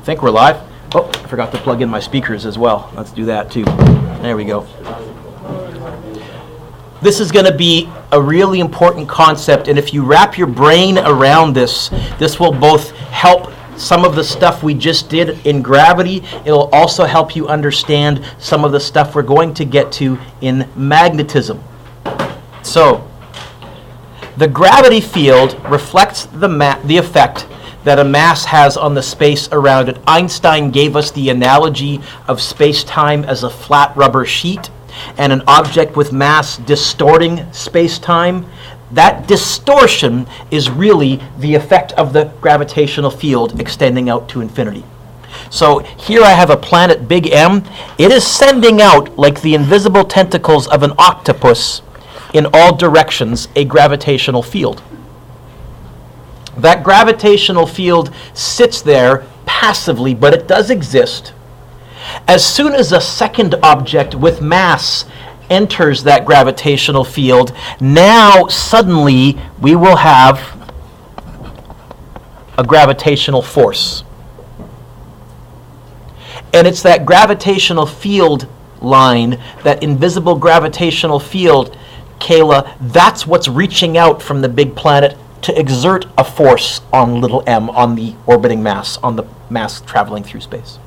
Think we're live? Oh, I forgot to plug in my speakers as well. Let's do that too. There we go. This is going to be a really important concept, and if you wrap your brain around this, this will both help some of the stuff we just did in gravity. It'll also help you understand some of the stuff we're going to get to in magnetism. So, the gravity field reflects the effect that a mass has on the space around it. Einstein gave us the analogy of space-time as a flat rubber sheet and an object with mass distorting space-time. That distortion is really the effect of the gravitational field extending out to infinity. So here I have a planet Big M. It is sending out, like the invisible tentacles of an octopus, in all directions, a gravitational field. That gravitational field sits there passively, but it does exist. As soon as a second object with mass enters that gravitational field, now suddenly we will have a gravitational force. And it's that gravitational field line, that invisible gravitational field, Kayla, that's what's reaching out from the big planet to exert a force on little m, on the orbiting mass, on the mass traveling through space.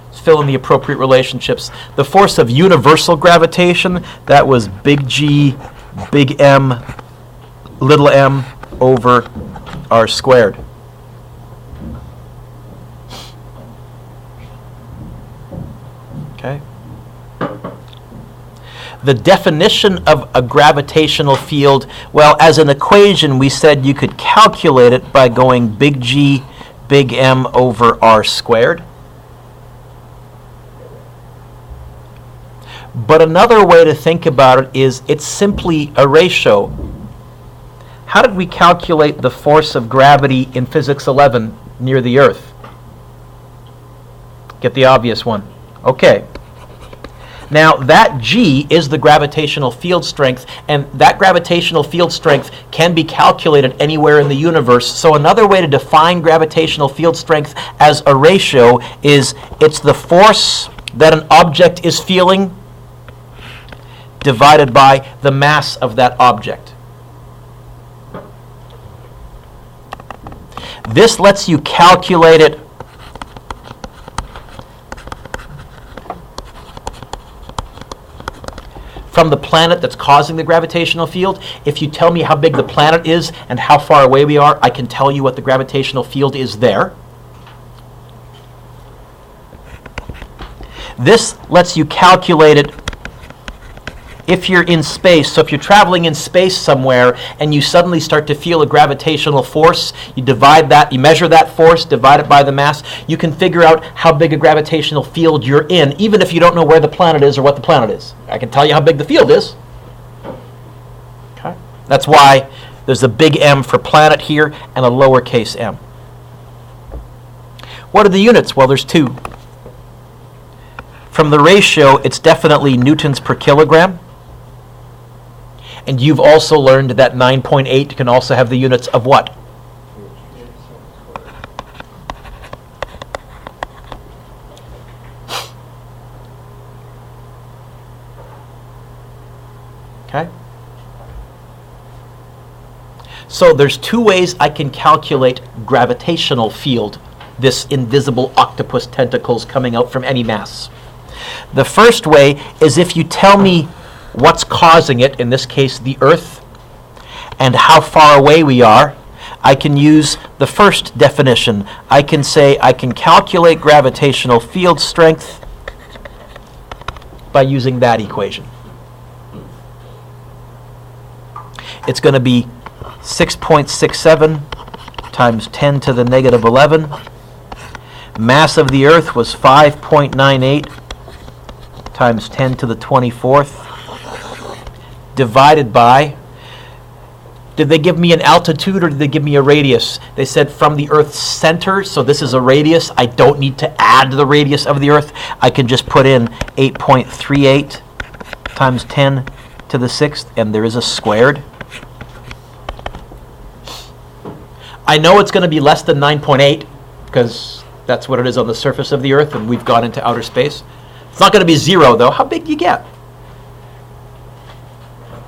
Let's fill in the appropriate relationships. The force of universal gravitation, that was big G, big M, little m over r squared. Okay. The definition of a gravitational field, well, as an equation, we said you could calculate it by going big G, big M over r squared. But another way to think about it is it's simply a ratio. How did we calculate the force of gravity in Physics 11 near the Earth? Get the obvious one. Okay. Now, that G is the gravitational field strength, and that gravitational field strength can be calculated anywhere in the universe. So another way to define gravitational field strength as a ratio is it's the force that an object is feeling divided by the mass of that object. This lets you calculate it from the planet that's causing the gravitational field. If you tell me how big the planet is and how far away we are, I can tell you what the gravitational field is there. This lets you calculate it if you're in space. So if you're traveling in space somewhere and you suddenly start to feel a gravitational force, you divide that, you measure that force, divide it by the mass, you can figure out how big a gravitational field you're in, even if you don't know where the planet is or what the planet is. I can tell you how big the field is. Okay. That's why there's a big M for planet here and a lowercase m. What are the units? Well, there's two. From the ratio, it's definitely newtons per kilogram. And you've also learned that 9.8 can also have the units of what? Okay? So there's two ways I can calculate gravitational field, this invisible octopus tentacles coming out from any mass. The first way is if you tell me what's causing it, in this case the Earth, and how far away we are, I can use the first definition. I can say I can calculate gravitational field strength by using that equation. It's going to be 6.67 times 10 to the negative 11. Mass of the Earth was 5.98 times 10 to the 24th. Divided by, did they give me an altitude or did they give me a radius? They said from the Earth's center, so this is a radius. I don't need to add the radius of the Earth. I can just put in 8.38 times 10 to the 6th, and there is a squared. I know it's going to be less than 9.8 because that's what it is on the surface of the Earth, and we've gone into outer space. It's not going to be 0, though. How big do you get?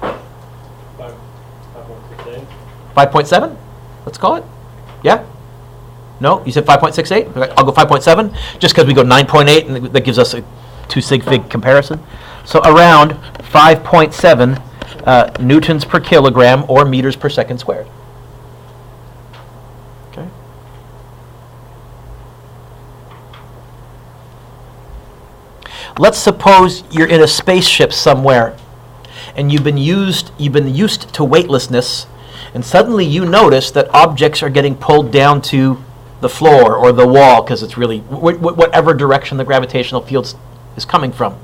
5.68. 5.7? Let's call it. Yeah? No? You said 5.68? I'll go 5.7, just because we go 9.8, and that gives us a 2 sig fig comparison. So around 5.7 newtons per kilogram or meters per second squared. Okay. Let's suppose you're in a spaceship somewhere, and you've been used to weightlessness, and suddenly you notice that objects are getting pulled down to the floor or the wall because it's really whatever direction the gravitational field is coming from.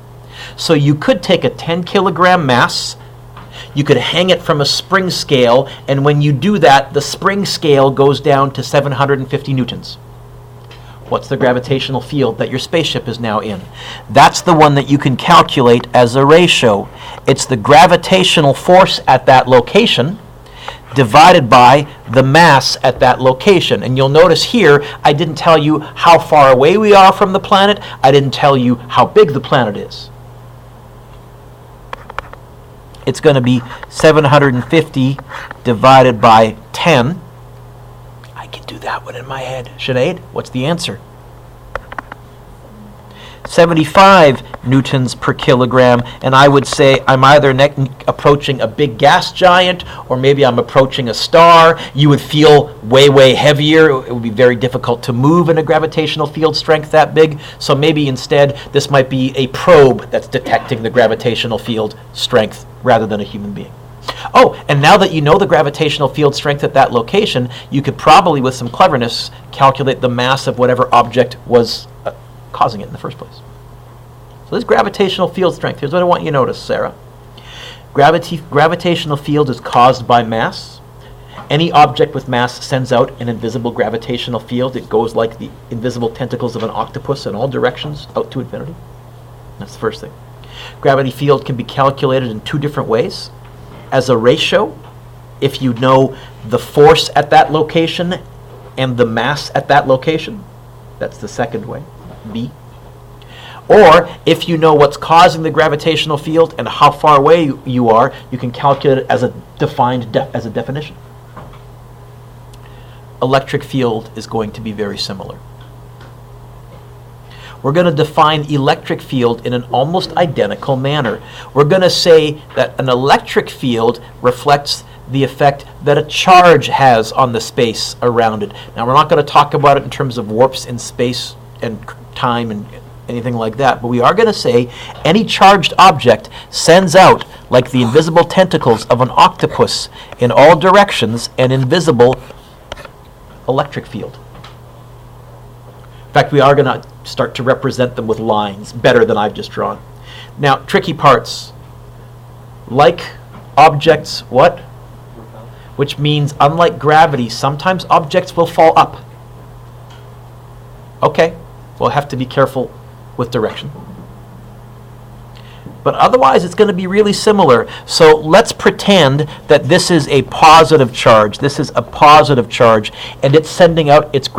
So you could take a 10 kilogram mass, you could hang it from a spring scale, and when you do that, the spring scale goes down to 750 newtons. What's the gravitational field that your spaceship is now in? That's the one that you can calculate as a ratio. It's the gravitational force at that location divided by the mass at that location. And you'll notice here, I didn't tell you how far away we are from the planet. I didn't tell you how big the planet is. It's going to be 750 divided by 10. I can do that one in my head. Sinead, what's the answer? 75 newtons per kilogram, and I would say I'm either approaching a big gas giant or maybe I'm approaching a star. You would feel way, way heavier. It would be very difficult to move in a gravitational field strength that big. So maybe instead this might be a probe that's detecting the gravitational field strength rather than a human being. Oh, and now that you know the gravitational field strength at that location, you could probably, with some cleverness, calculate the mass of whatever object was causing it in the first place. So this gravitational field strength, here's what I want you to notice, Sarah. Gravitational field is caused by mass. Any object with mass sends out an invisible gravitational field. It goes like the invisible tentacles of an octopus in all directions, out to infinity. That's the first thing. Gravity field can be calculated in 2 different ways. As a ratio, if you know the force at that location and the mass at that location. That's the second way, B. Or if you know what's causing the gravitational field and how far away you are, you can calculate it as a as a definition. Electric field is going to be very similar. We're going to define electric field in an almost identical manner. We're going to say that an electric field reflects the effect that a charge has on the space around it. Now, we're not going to talk about it in terms of warps in space and time and anything like that, but we are going to say any charged object sends out, like the invisible tentacles of an octopus in all directions, an invisible electric field. In fact, we are going to start to represent them with lines better than I've just drawn. Now, tricky parts. Like objects, what? Which means, unlike gravity, sometimes objects will fall up. Okay, we'll have to be careful with direction. But otherwise, it's going to be really similar. So let's pretend that this is a positive charge. This is a positive charge, and it's sending out its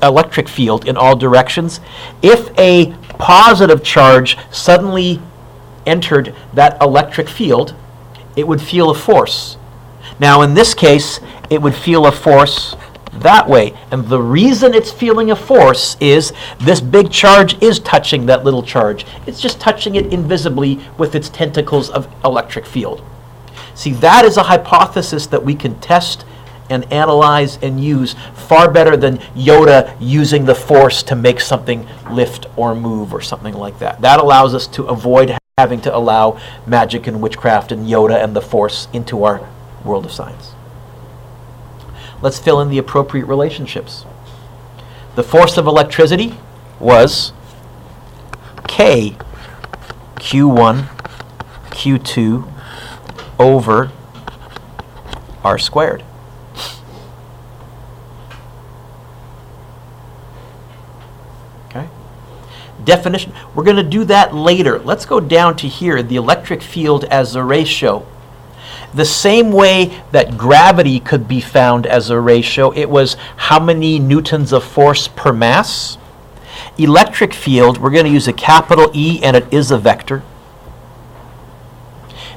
electric field in all directions. If a positive charge suddenly entered that electric field, it would feel a force. Now, in this case, it would feel a force that way. And the reason it's feeling a force is this big charge is touching that little charge. It's just touching it invisibly with its tentacles of electric field. See, that is a hypothesis that we can test and analyze and use far better than Yoda using the force to make something lift or move or something like that. That allows us to avoid having to allow magic and witchcraft and Yoda and the force into our world of science. Let's fill in the appropriate relationships. The force of electricity was K Q1 Q2 over R squared. Okay? Definition. We're going to do that later. Let's go down to here, the electric field as a ratio. the same way that gravity could be found as a ratio, it was how many newtons of force per mass. Electric field, we're going to use a capital E, and it is a vector.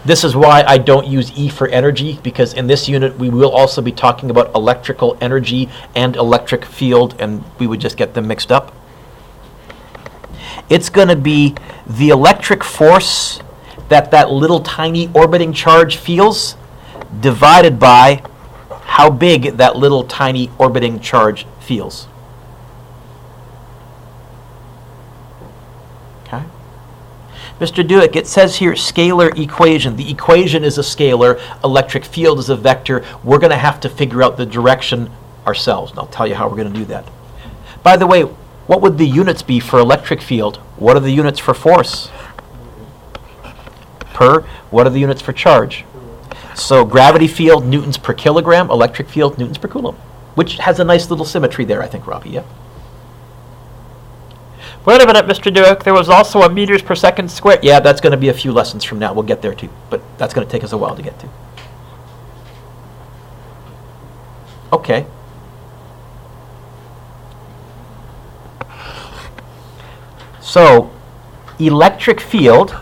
This is why I don't use E for energy, because in this unit we will also be talking about electrical energy and electric field, and we would just get them mixed up. It's going to be the electric force that little tiny orbiting charge feels divided by how big that little tiny orbiting charge feels. Okay? Mr. Dewick, it says here scalar equation. The equation is a scalar, electric field is a vector. We're going to have to figure out the direction ourselves, and I'll tell you how we're going to do that. By the way, what would the units be for electric field? What are the units for force? Per. What are the units for charge? So gravity field, newtons per kilogram. Electric field, newtons per coulomb. Which has a nice little symmetry there, I think, Robbie, yeah? Wait a minute, Mr. Dewick. There was also a meters per second squared. Yeah, that's going to be a few lessons from now. We'll get there, too. But that's going to take us a while to get to. Okay. So, electric field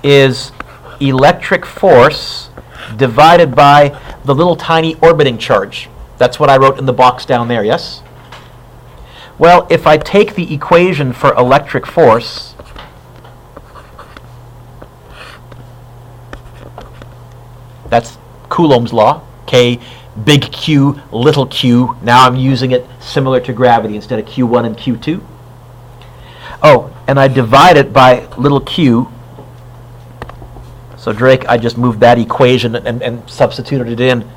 is electric force divided by the little tiny orbiting charge. That's what I wrote in the box down there, yes? Well, if I take the equation for electric force, that's Coulomb's law, K, big Q, little q. Now I'm using it similar to gravity instead of Q1 and Q2. Oh, and I divide it by little q. So Drake, I just moved that equation and substituted it in. Do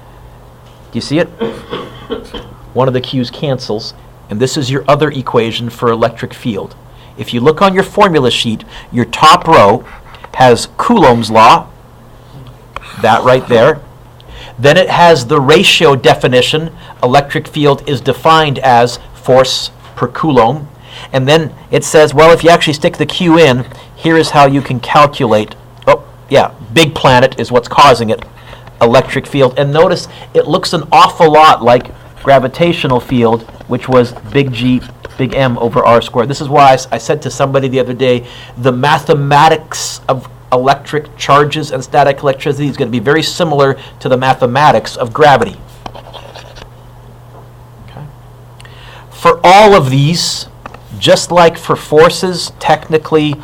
you see it? One of the q's cancels, and this is your other equation for electric field. If you look on your formula sheet, your top row has Coulomb's law, that right there. Then it has the ratio definition. Electric field is defined as force per coulomb. And then it says, well, if you actually stick the Q in, here is how you can calculate. Oh, yeah, big planet is what's causing it, electric field. And notice it looks an awful lot like gravitational field, which was big G, big M over R squared. This is why I said to somebody the other day, the mathematics of electric charges and static electricity is going to be very similar to the mathematics of gravity. Okay. For all of these, just like for forces, technically,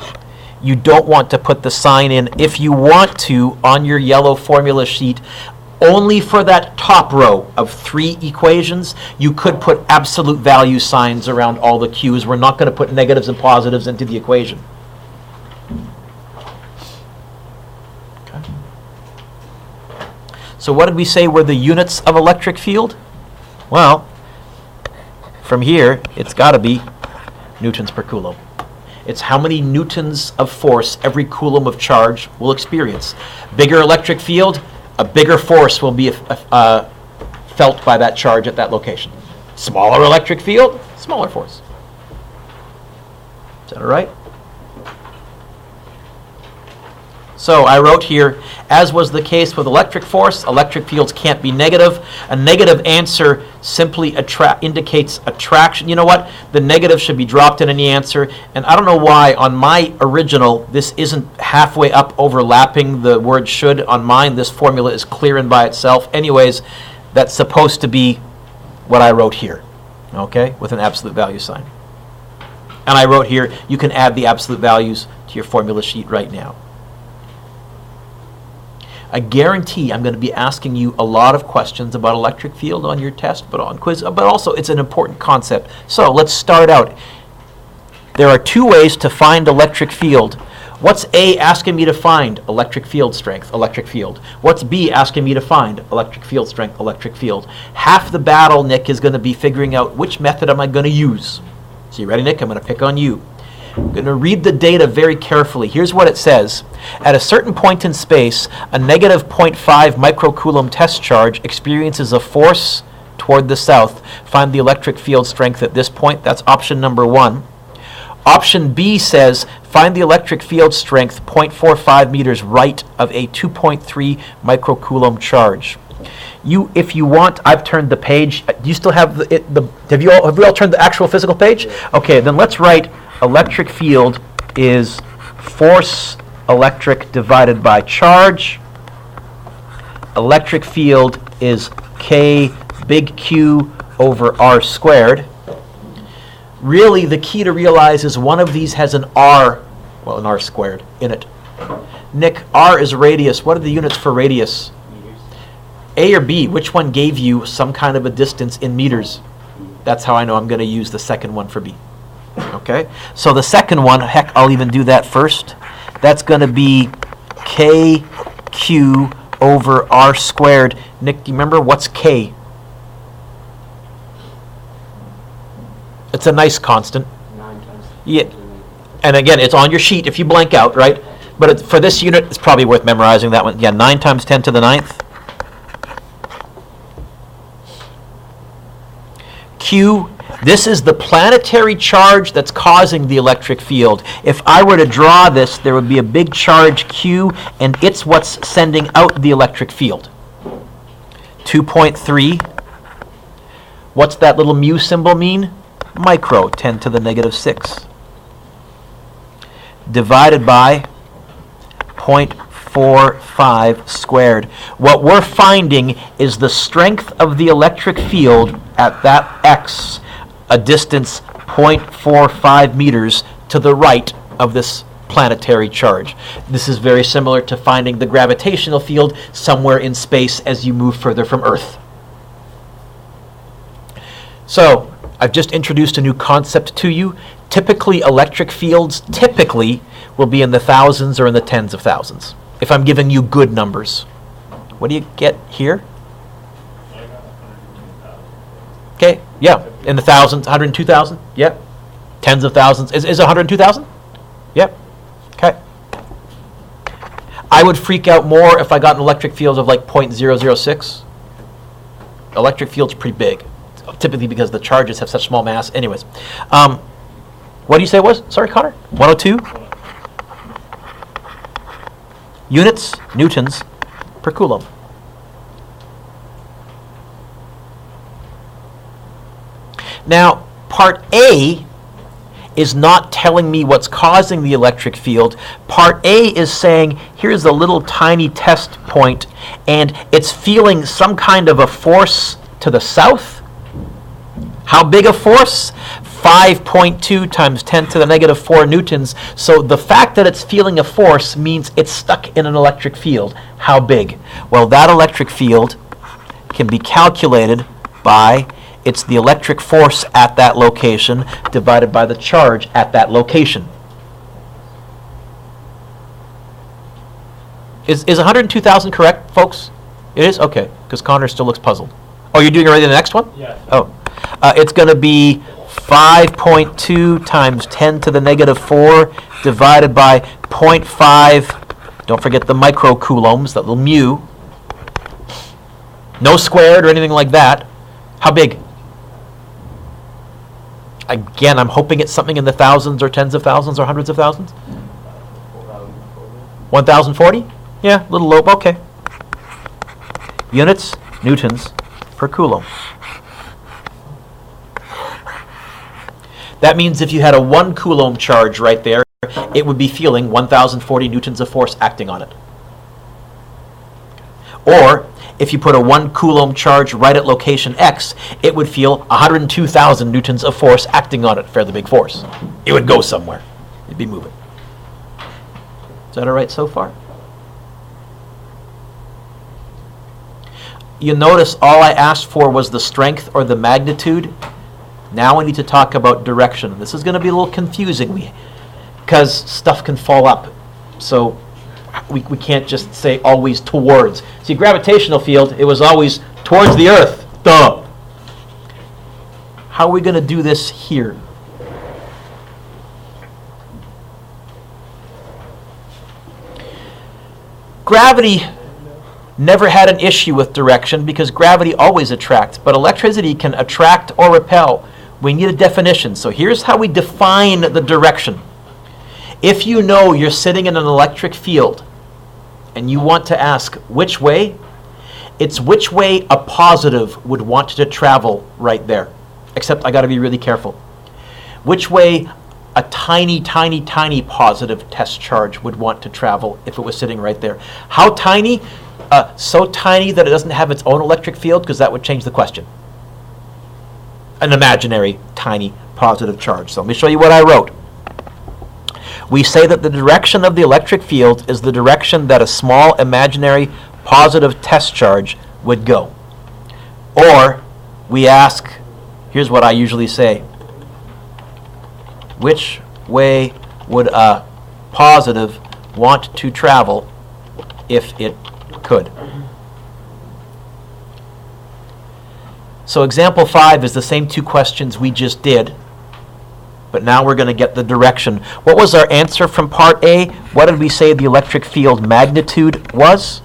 you don't want to put the sign in. If you want to, on your yellow formula sheet, only for that top row of 3 equations, you could put absolute value signs around all the Q's. We're not going to put negatives and positives into the equation. Okay. So what did we say were the units of electric field? Well, from here, it's got to be newtons per coulomb. It's how many newtons of force every coulomb of charge will experience. Bigger electric field, a bigger force will be felt by that charge at that location. Smaller electric field, smaller force. Is that all right? So I wrote here, as was the case with electric force, electric fields can't be negative. A negative answer simply indicates attraction. You know what? The negative should be dropped in any answer. And I don't know why on my original, this isn't halfway up overlapping the word should. On mine, this formula is clear and by itself. Anyways, that's supposed to be what I wrote here, okay, with an absolute value sign. And I wrote here, you can add the absolute values to your formula sheet right now. I guarantee I'm going to be asking you a lot of questions about electric field on your test, but on quiz, but also it's an important concept. So let's start out. There are 2 ways to find electric field. What's A asking me to find? Electric field strength, electric field. What's B asking me to find? Electric field strength, electric field. Half the battle, Nick, is going to be figuring out which method am I going to use. So you ready, Nick? I'm going to pick on you. I'm going to read the data very carefully. Here's what it says. At a certain point in space, a negative 0.5 microcoulomb test charge experiences a force toward the south. Find the electric field strength at this point. That's option number 1. Option B says, find the electric field strength 0.45 meters right of a 2.3 microcoulomb charge. If you want, I've turned the page. Do you still have have we all turned the actual physical page? Okay, then let's write electric field is force electric divided by charge. Electric field is K big Q over R squared. Really, the key to realize is one of these has an R squared in it. Nick, R is radius. What are the units for radius? Meters. A or B, which one gave you some kind of a distance in meters? That's how I know I'm going to use the second one for B. Okay? So the second one, heck, I'll even do that first. That's going to be KQ over R squared. Nick, do you remember what's K? It's a nice constant. 9 times. Yeah. And again, it's on your sheet if you blank out, right? But for this unit, it's probably worth memorizing that one. Yeah, 9 times 10 to the 9th. Q, this is the planetary charge that's causing the electric field. If I were to draw this, there would be a big charge Q, and it's what's sending out the electric field. 2.3. What's that little mu symbol mean? Micro, 10 to the negative 6. Divided by 0.45 squared. What we're finding is the strength of the electric field at that X, a distance 0.45 meters to the right of this planetary charge. This is very similar to finding the gravitational field somewhere in space as you move further from Earth. So, I've just introduced a new concept to you. Typically, electric fields will be in the thousands or in the tens of thousands, if I'm giving you good numbers. What do you get here? Okay, yeah, in the thousands, 102,000, yep. Tens of thousands, is 102,000? Yep, okay. I would freak out more if I got an electric field of like 0.006. Electric field's pretty big, typically because the charges have such small mass. Anyways, what do you say it was? Sorry, Connor? 102? Units, newtons, per coulomb. Now, part A is not telling me what's causing the electric field. Part A is saying, here's a little tiny test point, and it's feeling some kind of a force to the south. How big a force? 5.2 times 10 to the negative 4 newtons. So the fact that it's feeling a force means it's stuck in an electric field. How big? Well, that electric field can be calculated by, it's the electric force at that location divided by the charge at that location. Is 102,000 correct, folks? It is? Okay, because Connor still looks puzzled. Oh, you're doing already the next one? Yeah. Oh. It's going to be 5.2 times 10 to the negative 4 divided by 0.5. Don't forget the microcoulombs, that little mu. No squared or anything like that. How big? Again, I'm hoping it's something in the thousands or tens of thousands or hundreds of thousands. 1,040? Yeah, a little low. Okay. Units, newtons, per coulomb. That means if you had a 1 coulomb charge right there, it would be feeling 1,040 newtons of force acting on it. Or, if you put a 1 coulomb charge right at location X, it would feel 102,000 newtons of force acting on it, fairly big force. It would go somewhere. It'd be moving. Is that all right so far? You notice all I asked for was the strength or the magnitude. Now we need to talk about direction. This is going to be a little confusing because stuff can fall up. So we can't just say always towards. See, gravitational field, it was always towards the Earth. Duh. How are we going to do this here? Gravity never had an issue with direction because gravity always attracts, but electricity can attract or repel. We need a definition. So here's how we define the direction. If you know you're sitting in an electric field and you want to ask which way, it's which way a positive would want to travel right there. Except I got to be really careful. Which way a tiny, tiny, tiny positive test charge would want to travel if it was sitting right there. How tiny? So tiny that it doesn't have its own electric field, because that would change the question. An imaginary, tiny positive charge. So let me show you what I wrote. We say that the direction of the electric field is the direction that a small imaginary positive test charge would go. Or we ask, here's what I usually say, which way would a positive want to travel if it could? So example 5 is the same two questions we just did, but now we're going to get the direction. What was our answer from part A? What did we say the electric field magnitude was?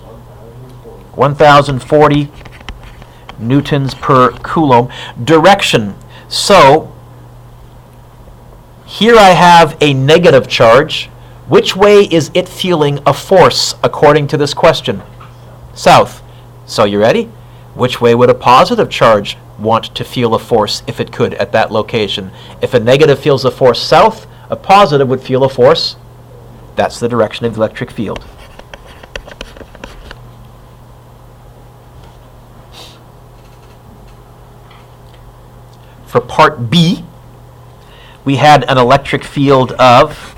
1040 newtons per coulomb. Direction. So here I have a negative charge. Which way is it feeling a force according to this question? South. So you ready? Which way would a positive charge want to feel a force if it could at that location? If a negative feels a force south, a positive would feel a force. That's the direction of the electric field. For part B, we had an electric field of,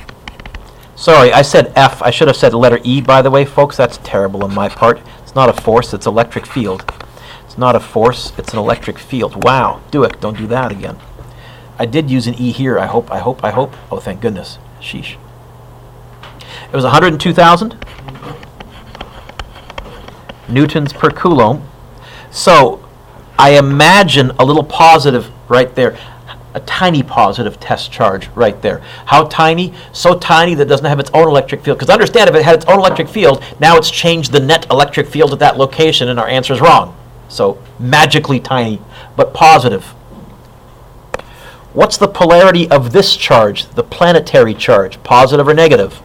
sorry, I said F. I should have said the letter E, by the way, folks. That's terrible on my part. It's not a force, it's electric field. It's not a force, it's an electric field. Wow, do it. Don't do that again. I did use an E here. I hope. Oh, thank goodness. Sheesh. It was 102,000 newtons per coulomb. So I imagine a little positive right there. A tiny positive test charge right there. How tiny? So tiny that it doesn't have its own electric field. Because understand, if it had its own electric field, now it's changed the net electric field at that location, and our answer is wrong. So magically tiny, but positive. What's the polarity of this charge, the planetary charge? Positive or negative?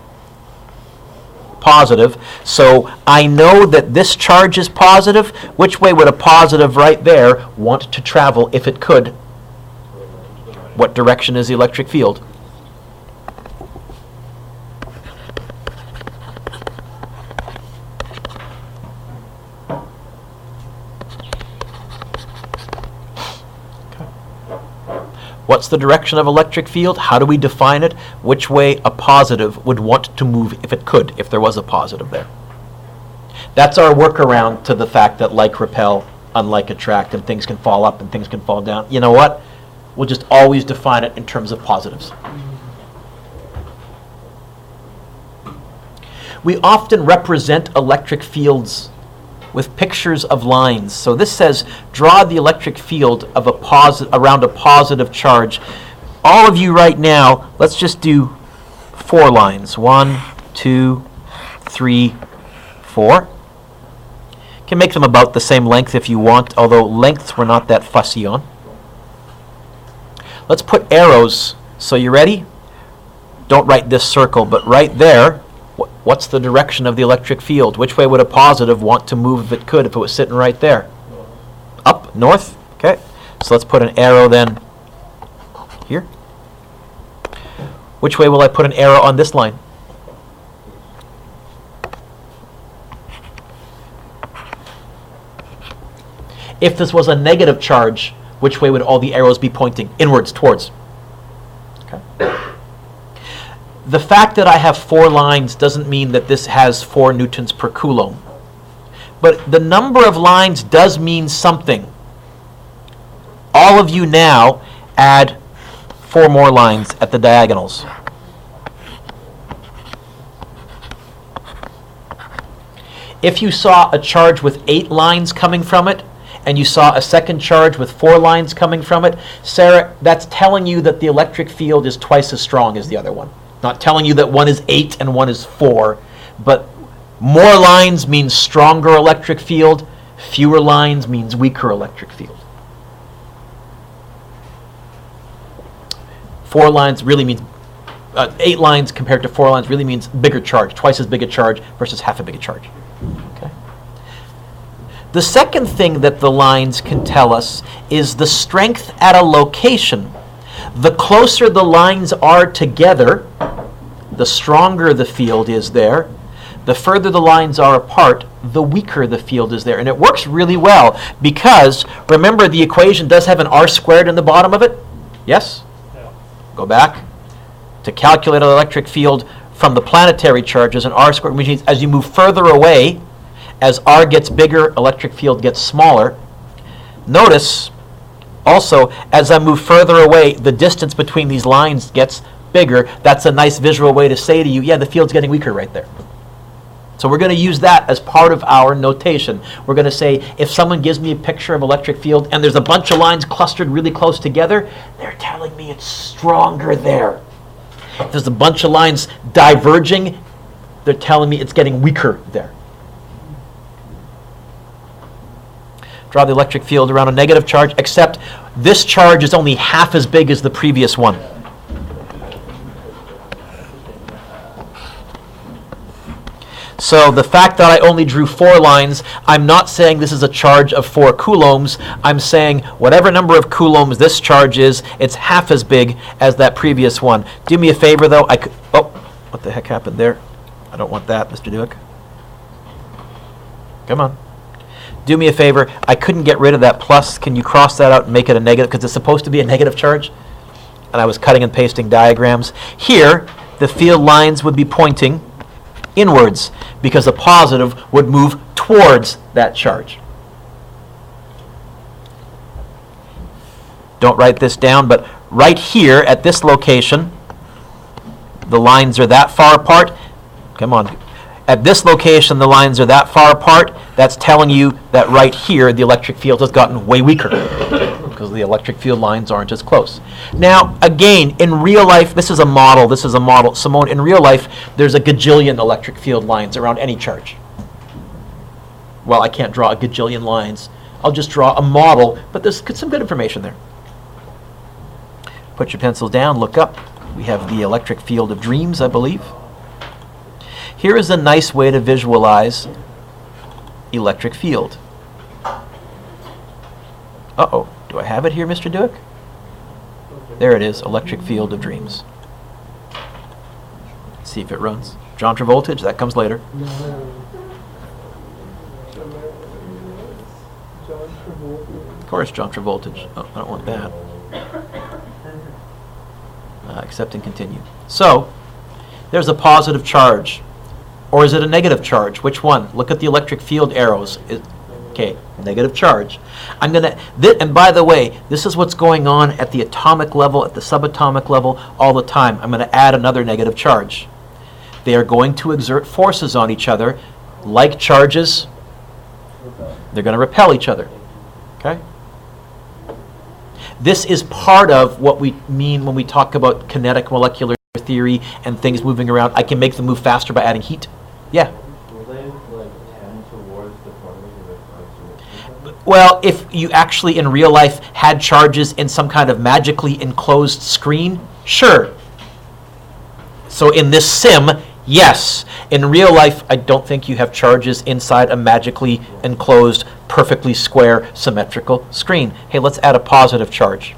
Positive. So I know that this charge is positive. Which way would a positive right there want to travel if it could? What direction is the electric field? What's the direction of electric field? How do we define it? Which way a positive would want to move if it could, if there was a positive there. That's our workaround to the fact that like repel, unlike attract, and things can fall up and things can fall down. You know what? We'll just always define it in terms of positives. We often represent electric fields with pictures of lines. So this says, draw the electric field of around a positive charge. All of you right now, let's just do 4 lines. 1, 2, 3, 4. You can make them about the same length if you want, although lengths we're not that fussy on. Let's put arrows. So you ready? Don't write this circle, but right there, what's the direction of the electric field? Which way would a positive want to move if it could, if it was sitting right there? Up, north? Okay. So let's put an arrow then here. Which way will I put an arrow on this line? If this was a negative charge, which way would all the arrows be pointing? Inwards, towards. Okay. The fact that I have 4 lines doesn't mean that this has 4 newtons per coulomb. But the number of lines does mean something. All of you now add 4 more lines at the diagonals. If you saw a charge with 8 lines coming from it, and you saw a second charge with 4 lines coming from it, Sarah, that's telling you that the electric field is twice as strong as the other one. Not telling you that one is 8 and one is 4, but more lines means stronger electric field, fewer lines means weaker electric field. 4 lines really means 8 lines compared to 4 lines really means bigger charge, twice as big a charge versus half a big a charge. Okay. The second thing that the lines can tell us is the strength at a location. The closer the lines are together, the stronger the field is there. The further the lines are apart, the weaker the field is there. And it works really well because, remember, the equation does have an r squared in the bottom of it? Yes? Yeah. Go back. To calculate an electric field from the planetary charges, an r squared, which means as you move further away, as r gets bigger, electric field gets smaller. Notice also, as I move further away, the distance between these lines gets bigger. That's a nice visual way to say to you, yeah, the field's getting weaker right there. So we're going to use that as part of our notation. We're going to say, if someone gives me a picture of electric field and there's a bunch of lines clustered really close together, they're telling me it's stronger there. If there's a bunch of lines diverging, they're telling me it's getting weaker there. Draw the electric field around a negative charge, except this charge is only half as big as the previous one. So the fact that I only drew 4 lines, I'm not saying this is a charge of 4 coulombs. I'm saying whatever number of coulombs this charge is, it's half as big as that previous one. Do me a favor, though. Oh, what the heck happened there? I don't want that, Mr. Duick. Come on. Do me a favor. I couldn't get rid of that plus. Can you cross that out and make it a negative? Because it's supposed to be a negative charge. And I was cutting and pasting diagrams. Here, the field lines would be pointing inwards because a positive would move towards that charge. Don't write this down, but right here at this location, the lines are that far apart. Come on. At this location, the lines are that far apart. That's telling you that right here, the electric field has gotten way weaker because the electric field lines aren't as close. Now, again, in real life, this is a model. Simone, in real life, there's a gajillion electric field lines around any charge. Well, I can't draw a gajillion lines. I'll just draw a model, but there's some good information there. Put your pencils down, look up. We have the electric field of dreams, I believe. Here is a nice way to visualize electric field. Uh-oh, do I have it here, Mr. Duick? There it is, electric field of dreams. See if it runs. Geometry voltage, that comes later. Of course, geometry voltage. Oh, I don't want that. Accept and continue. So, there's a positive charge. Or is it a negative charge? Which one? Look at the electric field arrows. Okay, negative charge. And by the way, this is what's going on at the atomic level, at the subatomic level, all the time. I'm going to add another negative charge. They are going to exert forces on each other. Like charges, they're going to repel each other. Okay? This is part of what we mean when we talk about kinetic molecular theory and things moving around. I can make them move faster by adding heat. Yeah. Will they tend towards the corners? Well, if you actually in real life had charges in some kind of magically enclosed screen, sure. So in this sim, yes. In real life, I don't think you have charges inside a magically enclosed, perfectly square, symmetrical screen. Hey, let's add a positive charge.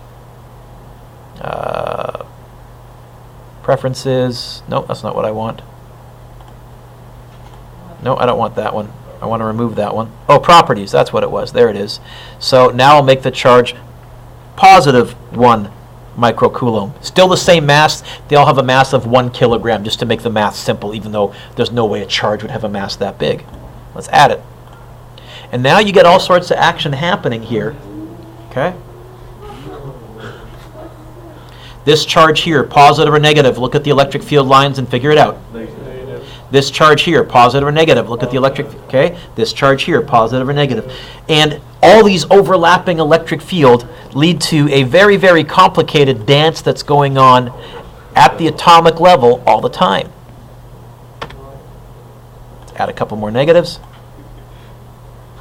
Preferences. No, that's not what I want. No, I don't want that one. I want to remove that one. Oh, properties, that's what it was. There it is. So now I'll make the charge positive 1 microcoulomb. Still the same mass. They all have a mass of 1 kilogram, just to make the math simple, even though there's no way a charge would have a mass that big. Let's add it. And now you get all sorts of action happening here. Okay? This charge here, positive or negative, look at the electric field lines and figure it out. Negative. This charge here, positive or negative, look at the electric, okay? This charge here, positive or negative. And all these overlapping electric field lead to a very, very complicated dance that's going on at the atomic level all the time. Let's add a couple more negatives.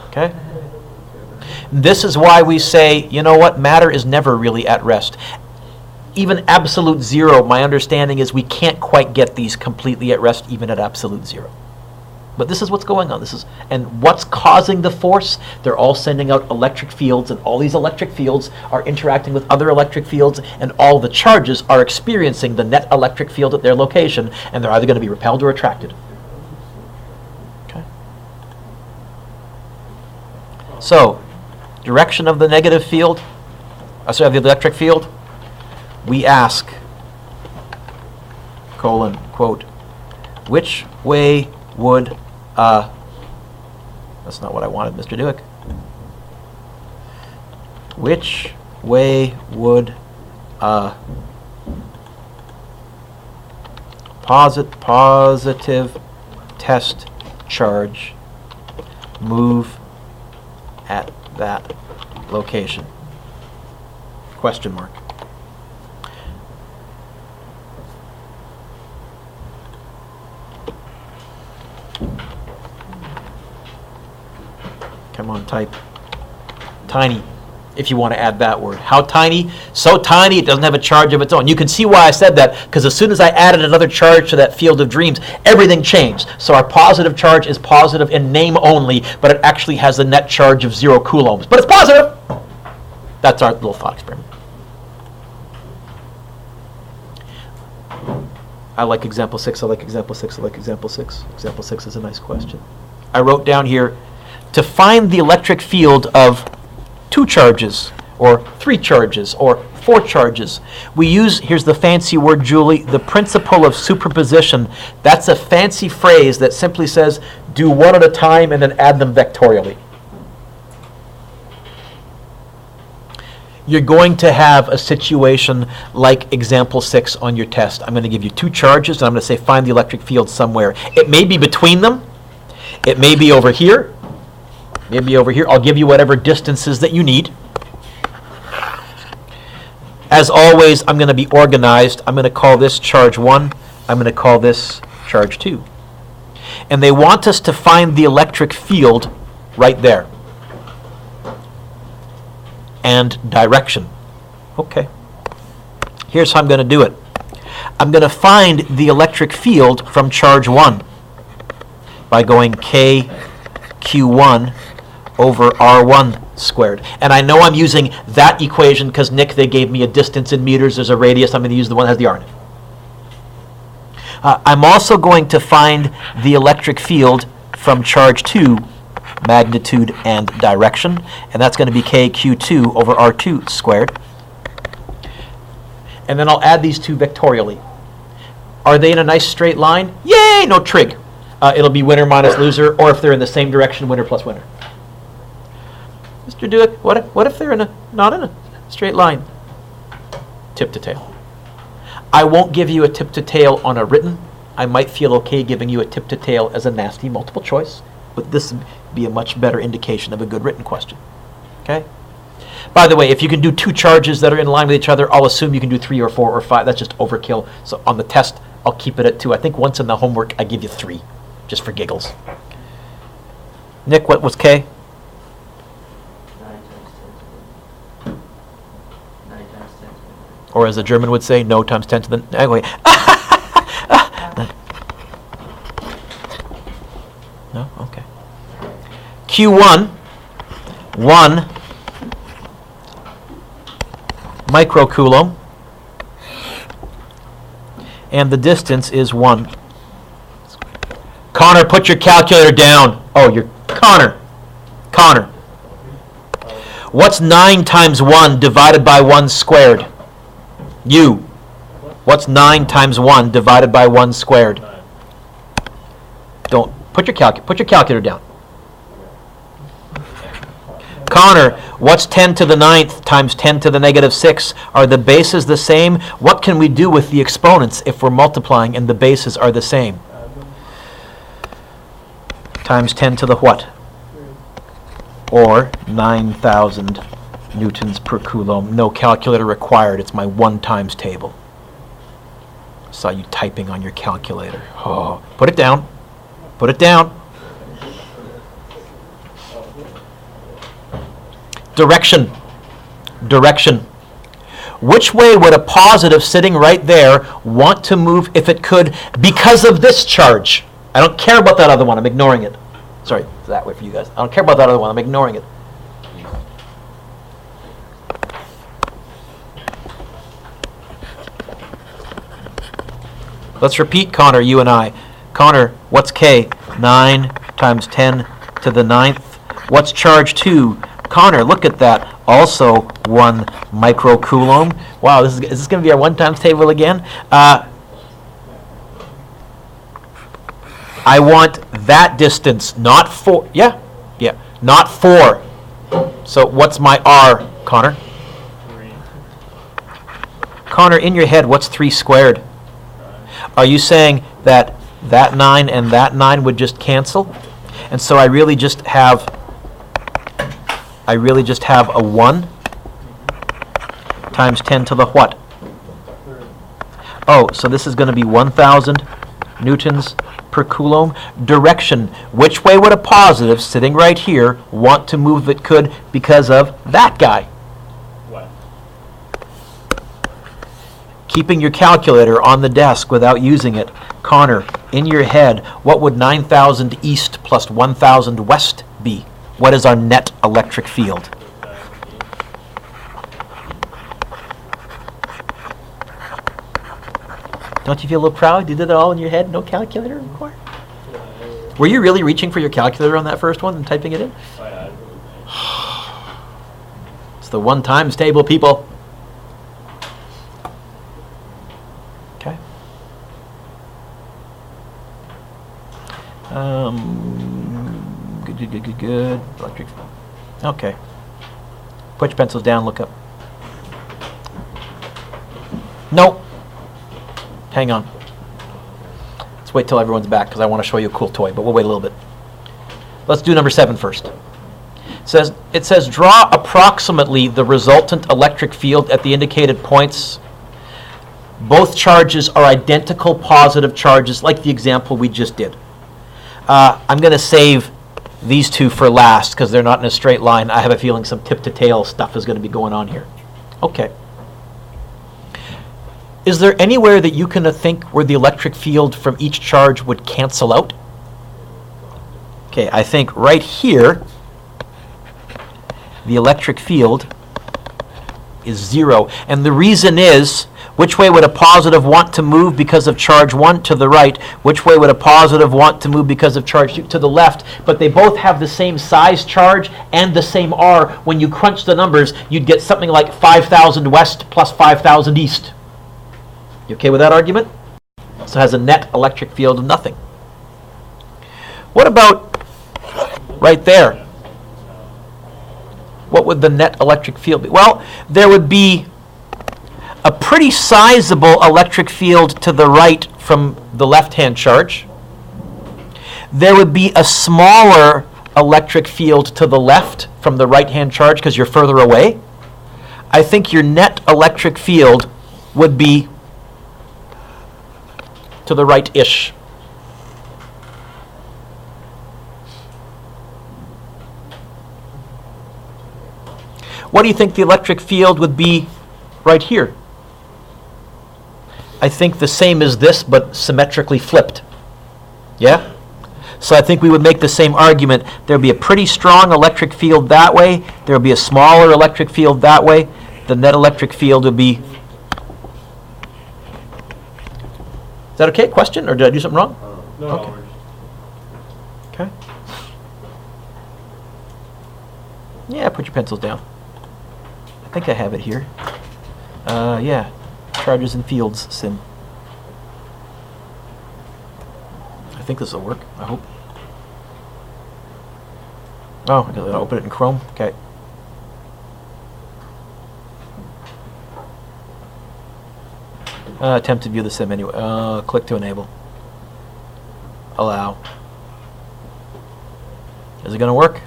Okay? This is why we say, you know what, matter is never really at rest. even absolute zero, my understanding is we can't quite get these completely at rest even at absolute zero. But this is what's going on. And what's causing the force? They're all sending out electric fields, and all these electric fields are interacting with other electric fields, and all the charges are experiencing the net electric field at their location, and they're either going to be repelled or attracted. Okay. So, direction of the negative field, of the electric field, we ask, quote, which way would, that's not what I wanted, Mr. Dewick. Which way would positive test charge move at that location? Question mark. Come on, type. Tiny, if you want to add that word. How tiny? So tiny it doesn't have a charge of its own. You can see why I said that, because as soon as I added another charge to that field of dreams, everything changed. So our positive charge is positive in name only, but it actually has a net charge of 0 coulombs. But it's positive! That's our little thought experiment. I like example 6, I like example 6, I like example 6. Example 6 is a nice question. I wrote down here, to find the electric field of 2 charges, or 3 charges, or 4 charges, we use, here's the fancy word, Julie, the principle of superposition. That's a fancy phrase that simply says, do one at a time and then add them vectorially. You're going to have a situation like example 6 on your test. I'm going to give you 2 charges, and I'm going to say find the electric field somewhere. It may be between them. It may be over here. Maybe over here. I'll give you whatever distances that you need. As always, I'm going to be organized. I'm going to call this charge 1. I'm going to call this charge 2. And they want us to find the electric field right there. And direction. Okay. Here's how I'm going to do it. I'm going to find the electric field from charge 1 by going KQ1 over R1 squared. And I know I'm using that equation because, Nick, they gave me a distance in meters. There's a radius. I'm going to use the one that has the R in it. I'm also going to find the electric field from charge 2, magnitude and direction. And that's going to be KQ2 over R2 squared. And then I'll add these 2 vectorially. Are they in a nice straight line? Yay! No trig. It'll be winner minus loser, or if they're in the same direction, winner plus winner. Mr. Dewick, what if they're not in a straight line? Tip to tail. I won't give you a tip to tail on a written. I might feel okay giving you a tip to tail as a nasty multiple choice, but this would be a much better indication of a good written question. Okay? By the way, if you can do 2 charges that are in line with each other, I'll assume you can do 3 or 4 or 5. That's just overkill. So on the test, I'll keep it at 2. I think once in the homework, I give you 3, just for giggles. Nick, what was K? 9 times 10 to the Or as a German would say, no times 10 to the... Anyway. No? Okay. Q1, 1 microcoulomb. And the distance is 1. Connor, put your calculator down. Oh, you're... Connor. What's 9 times 1 divided by 1 squared? You. What's 9 times 1 divided by 1 squared? Don't put your calculator down. Connor, what's 10 to the 9th times 10 to the negative 6? Are the bases the same? What can we do with the exponents if we're multiplying and the bases are the same? Times 10 to the what? Or 9,000 newtons per coulomb. No calculator required. It's my 1 times table. Saw you typing on your calculator. Oh, put it down. Put it down. Direction. Which way would a positive sitting right there want to move if it could because of this charge? I don't care about that other one. I'm ignoring it. Sorry, it's that way for you guys. I don't care about that other one. I'm ignoring it. Let's repeat, Connor, you and I. Connor, what's K? 9 times 10 to the 9th. What's charge 2? Connor, look at that. Also 1 microcoulomb. Wow, is this going to be our 1 times table again? I want that distance, not 4. Yeah, not 4. So what's my R, Connor? 3. Connor, in your head, what's 3 squared? Are you saying that 9 and that 9 would just cancel? And so I really just have a 1 times 10 to the what? Oh, so this is going to be 1,000 newtons per coulomb. Direction, which way would a positive sitting right here want to move if it could because of that guy? What? Keeping your calculator on the desk without using it. Connor, in your head, what would 9,000 east plus 1,000 west be? What is our net electric field? Don't you feel a little proud? You did it all in your head, no calculator required? Were you really reaching for your calculator on that first one and typing it in? It's the 1 times table, people. Okay. Good. Electric. Okay. Put your pencils down, look up. Nope. Hang on. Let's wait till everyone's back because I want to show you a cool toy, but we'll wait a little bit. Let's do number 7 first. It says draw approximately the resultant electric field at the indicated points. Both charges are identical positive charges like the example we just did. I'm going to save these two for last because they're not in a straight line. I have a feeling some tip to tail stuff is going to be going on here. Okay. Is there anywhere that you can think where the electric field from each charge would cancel out? Okay, I think right here, the electric field is 0. And the reason is, which way would a positive want to move because of charge 1 to the right? Which way would a positive want to move because of charge 2 to the left? But they both have the same size charge and the same R. When you crunch the numbers, you'd get something like 5,000 west plus 5,000 east. You okay with that argument? So it has a net electric field of nothing. What about right there? What would the net electric field be? Well, there would be a pretty sizable electric field to the right from the left-hand charge. There would be a smaller electric field to the left from the right-hand charge because you're further away. I think your net electric field would be to the right-ish. What do you think the electric field would be right here? I think the same as this, but symmetrically flipped. Yeah? So I think we would make the same argument. There would be a pretty strong electric field that way. There would be a smaller electric field that way. The net electric field would be... Is that okay? Question? Or did I do something wrong? No. Okay. Okay. Yeah, put your pencils down. I think I have it here. Yeah. Charges and fields sim. I think this will work. I hope. Oh, I gotta open it in Chrome. Okay. Attempt to view the sim anyway. Click to enable. Allow. Is it going to work?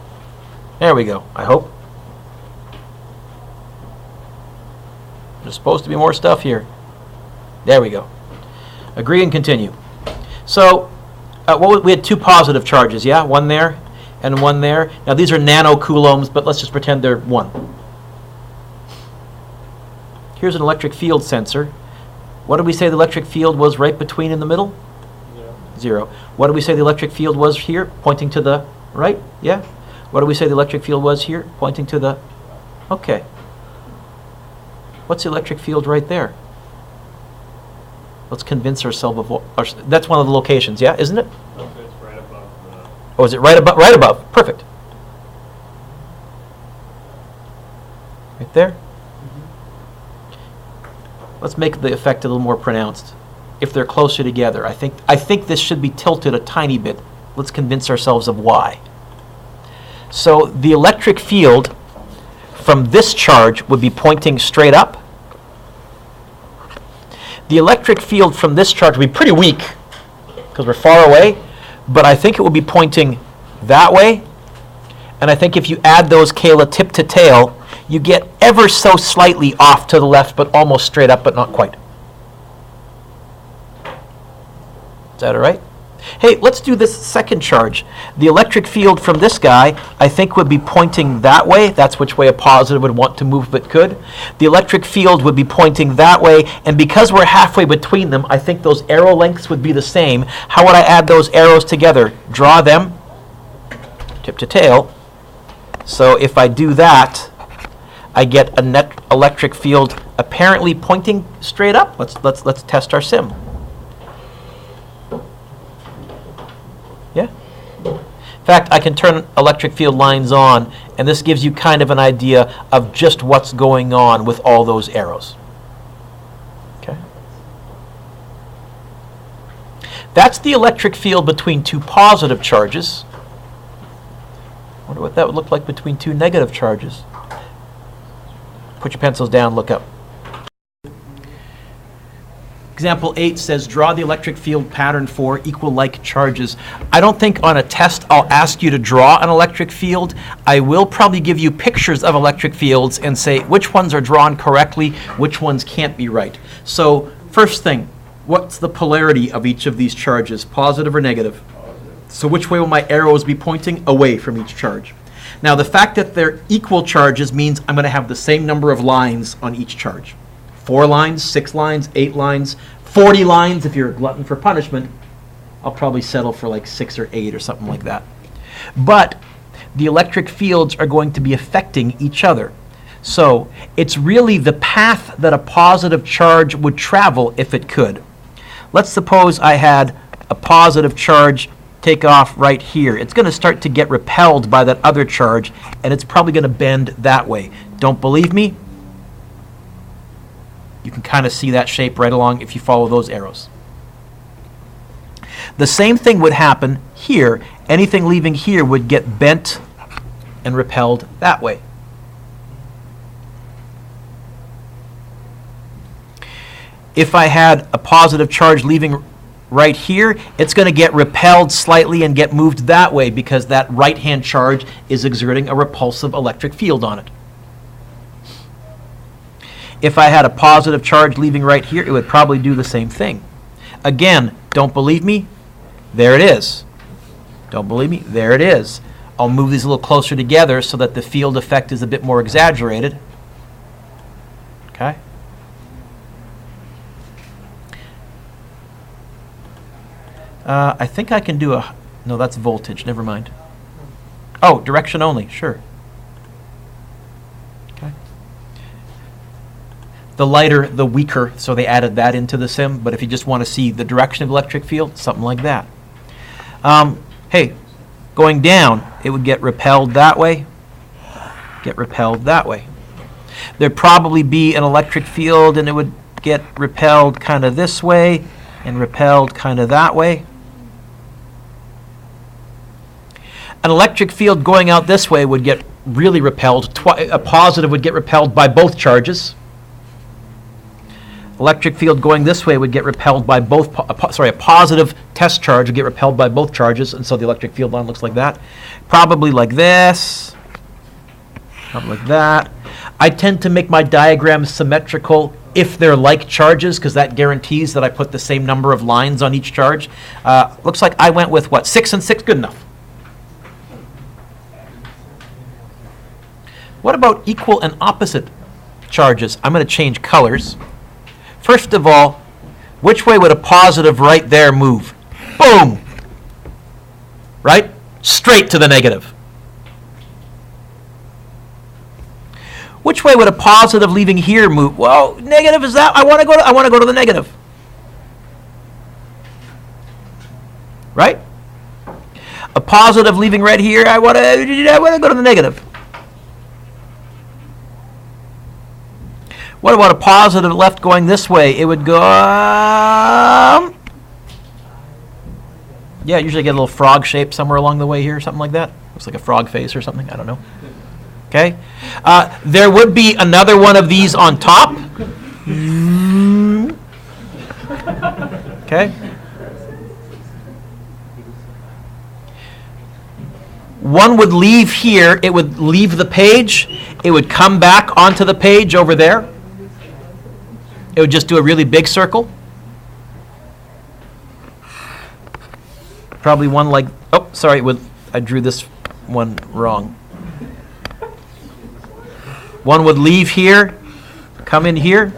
There we go. I hope. There's supposed to be more stuff here. There we go. Agree and continue. So, we had 2 positive charges, yeah? 1 there and 1 there. Now these are nanocoulombs, but let's just pretend they're 1. Here's an electric field sensor. What did we say the electric field was right between in the middle? 0. What did we say the electric field was here, pointing to the right? Yeah? What did we say the electric field was here, pointing to the... Okay. What's the electric field right there? Let's convince ourselves of what... That's one of the locations, yeah? Isn't it? Okay, it's right above the... Oh, is it right above? Right above. Perfect. Right there. Let's make the effect a little more pronounced. If they're closer together, I think this should be tilted a tiny bit. Let's convince ourselves of why. So the electric field from this charge would be pointing straight up. The electric field from this charge would be pretty weak because we're far away, but I think it would be pointing that way. And I think if you add those, Kayla, tip to tail, you get ever so slightly off to the left, but almost straight up, but not quite. Is that all right? Hey, let's do this second charge. The electric field from this guy, I think, would be pointing that way. That's which way a positive would want to move if it could. The electric field would be pointing that way, and because we're halfway between them, I think those arrow lengths would be the same. How would I add those arrows together? Draw them, tip to tail. So if I do that, I get a net electric field apparently pointing straight up. Let's test our sim. Yeah. In fact, I can turn electric field lines on, and this gives you kind of an idea of just what's going on with all those arrows. Okay. That's the electric field between two positive charges. I wonder what that would look like between two negative charges. Put your pencils down, look up. Example 8 says, draw the electric field pattern for equal like charges. I don't think on a test I'll ask you to draw an electric field. I will probably give you pictures of electric fields and say which ones are drawn correctly, which ones can't be right. So first thing, what's the polarity of each of these charges, positive or negative? So which way will my arrows be pointing? Away from each charge. Now the fact that they're equal charges means I'm going to have the same number of lines on each charge. 4 lines, 6 lines, 8 lines, 40 lines. If you're a glutton for punishment, I'll probably settle for like 6 or 8 or something like that. But the electric fields are going to be affecting each other. So it's really the path that a positive charge would travel if it could. Let's suppose I had a positive charge take off right here. It's going to start to get repelled by that other charge, and it's probably going to bend that way. Don't believe me? You can kind of see that shape right along if you follow those arrows. The same thing would happen here. Anything leaving here would get bent and repelled that way. If I had a positive charge leaving right here, it's going to get repelled slightly and get moved that way because that right-hand charge is exerting a repulsive electric field on it. If I had a positive charge leaving right here, it would probably do the same thing. Again, don't believe me? There it is. Don't believe me? There it is. I'll move these a little closer together so that the field effect is a bit more exaggerated. Okay? I think I can do a... No, that's voltage. Never mind. Oh, direction only. Sure. Okay. The lighter, the weaker, so they added that into the sim. But if you just want to see the direction of electric field, something like that. Hey, going down, it would get repelled that way, get repelled that way. There'd probably be an electric field, and it would get repelled kind of this way and repelled kind of that way. An electric field going out this way would get really repelled. A positive would get repelled by both charges. Electric field going this way would get repelled by both, a positive test charge would get repelled by both charges, and so the electric field line looks like that. Probably like this, probably like that. I tend to make my diagrams symmetrical if they're like charges, because that guarantees that I put the same number of lines on each charge. Looks like I went with, what, 6 and 6? Good enough. What about equal and opposite charges. I'm going to change colors. First of all, which way would a positive right there move? Boom! Right? Straight to the negative. Which way would a positive leaving here move? Well, negative is that. I want to go to the negative. Right? A positive leaving right here, I want to go to the negative. What about a positive left going this way? It would go... yeah, usually get a little frog shape somewhere along the way here, something like that. Looks like a frog face or something, I don't know. Okay? There would be another one of these on top. Okay? One would leave here, it would leave the page, it would come back onto the page over there. It would just do a really big circle. Probably one like, oh, sorry, I drew this one wrong. One would leave here, come in here.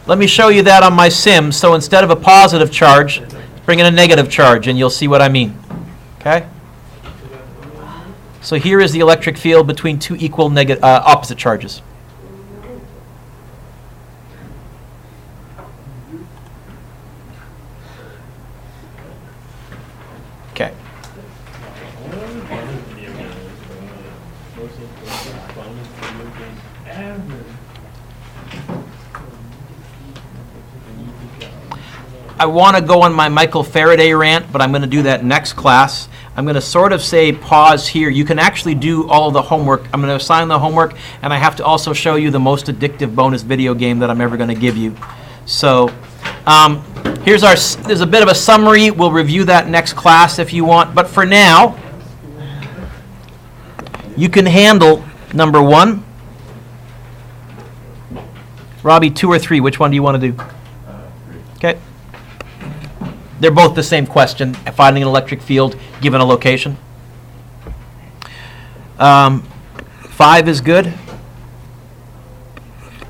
Let me show you that on my sim. So instead of a positive charge, bring in a negative charge, and you'll see what I mean. Okay? So here is the electric field between two equal opposite charges. Okay. I want to go on my Michael Faraday rant, but I'm going to do that next class. I'm going to sort of say pause here. You can actually do all of the homework. I'm going to assign the homework, and I have to also show you the most addictive bonus video game that I'm ever going to give you. So there's a bit of a summary. We'll review that next class if you want. But for now, you can handle number 1. Robbie, 2 or 3, which one do you want to do? Okay. They're both the same question, finding an electric field given a location. 5 is good.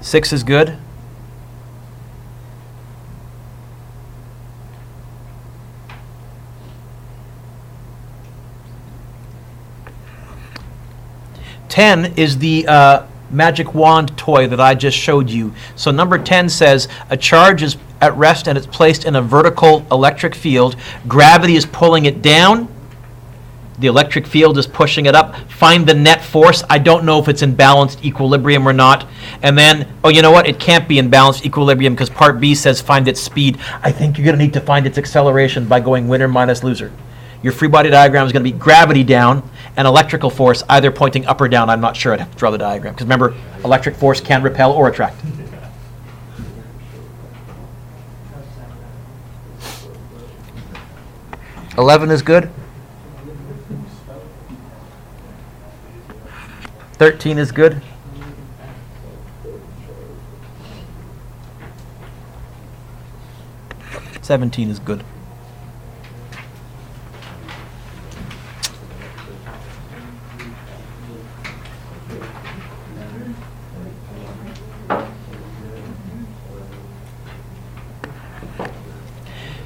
6 is good. Ten is the magic wand toy that I just showed you. So number 10 says a charge is at rest and it's placed in a vertical electric field. Gravity is pulling it down. The electric field is pushing it up. Find the net force. I don't know if it's in balanced equilibrium or not. And then, oh, you know what? It can't be in balanced equilibrium because part B says find its speed. I think you're going to need to find its acceleration by going winner minus loser. Your free body diagram is going to be gravity down and electrical force either pointing up or down. I'm not sure. I'd have to draw the diagram. Because remember, electric force can repel or attract. $11 is good. 13 is good. 17 is good.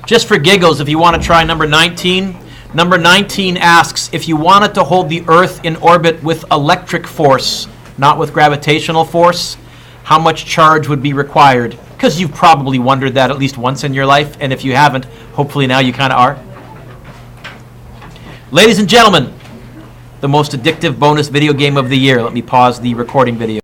Just for giggles, if you want to try number 19, number 19 asks if you wanted to hold the Earth in orbit with electric force, not with gravitational force, how much charge would be required? Because you've probably wondered that at least once in your life, and if you haven't, hopefully now you kind of are. Ladies and gentlemen, the most addictive bonus video game of the year. Let me pause the recording video.